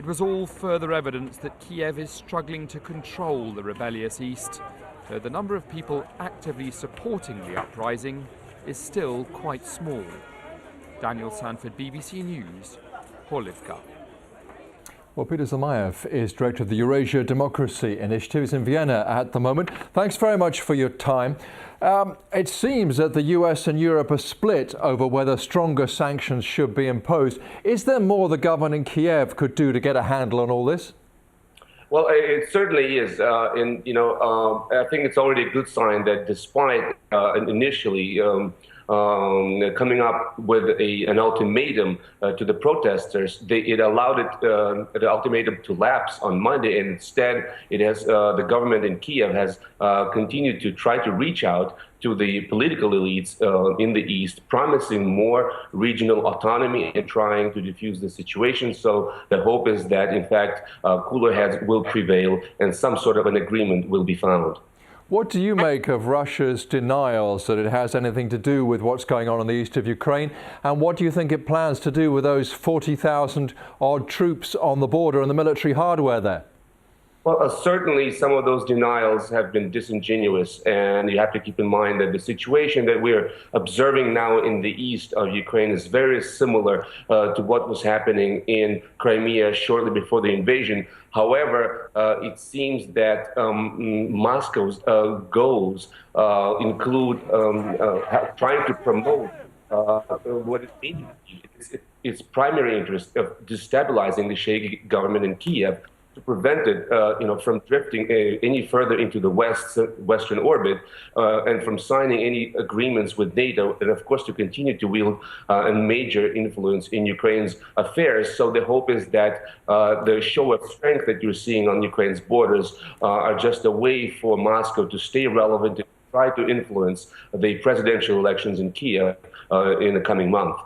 It was all further evidence that Kiev is struggling to control the rebellious east, though the number of people actively supporting the uprising is still quite small. Daniel Sanford, BBC News, Horlivka. Well, Peter Zalmayev is director of the Eurasia Democracy Initiative in Vienna at the moment. Thanks very much for your time. It seems that the US and Europe are split over whether stronger sanctions should be imposed. Is there more the government in Kiev could do to get a handle on all this? Well, it certainly is. I think it's already a good sign that despite initially coming up with an ultimatum to the protesters, it allowed the ultimatum to lapse on Monday, and instead the government in Kiev has continued to try to reach out to the political elites in the east, promising more regional autonomy and trying to defuse the situation. So the hope is that, in fact, cooler heads will prevail and some sort of an agreement will be found. What do you make of Russia's denials that it has anything to do with what's going on in the east of Ukraine? And what do you think it plans to do with those 40,000 odd troops on the border and the military hardware there? Well, certainly some of those denials have been disingenuous, and you have to keep in mind that the situation that we're observing now in the east of Ukraine is very similar to what was happening in Crimea shortly before the invasion. However, it seems that Moscow's goals include trying to promote what it means. Its primary interest of destabilizing the Sheikh government in Kiev, to prevent it, from drifting any further into the Western orbit, and from signing any agreements with NATO, and of course to continue to wield a major influence in Ukraine's affairs. So the hope is that the show of strength that you're seeing on Ukraine's borders are just a way for Moscow to stay relevant and try to influence the presidential elections in Kiev in the coming month.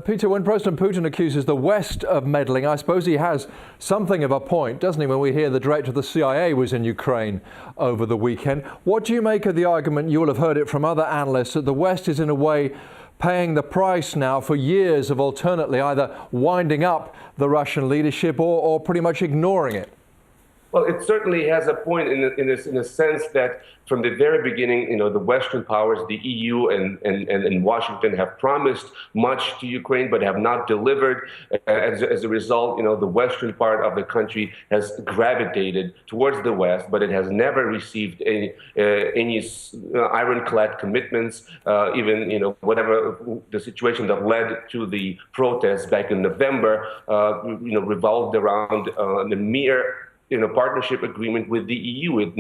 Peter, when President Putin accuses the West of meddling, I suppose he has something of a point, doesn't he, when we hear the director of the CIA was in Ukraine over the weekend. What do you make of the argument, you will have heard it from other analysts, that the West is in a way paying the price now for years of alternately either winding up the Russian leadership or pretty much ignoring it? Well, it certainly has a point in a sense that from the very beginning, the Western powers, the EU and Washington, have promised much to Ukraine but have not delivered. As a result, the Western part of the country has gravitated towards the West, but it has never received any ironclad commitments. Even whatever the situation that led to the protests back in November, revolved around the mere partnership agreement with the EU.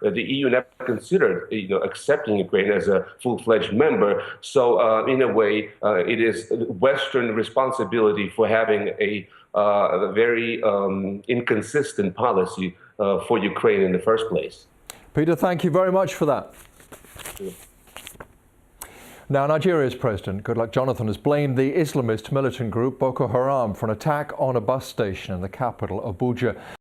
The EU never considered, accepting Ukraine as a full-fledged member. So, in a way, it is Western responsibility for having a very inconsistent policy for Ukraine in the first place. Peter, thank you very much for that. Now, Nigeria's President, Goodluck Jonathan, has blamed the Islamist militant group Boko Haram for an attack on a bus station in the capital, Abuja.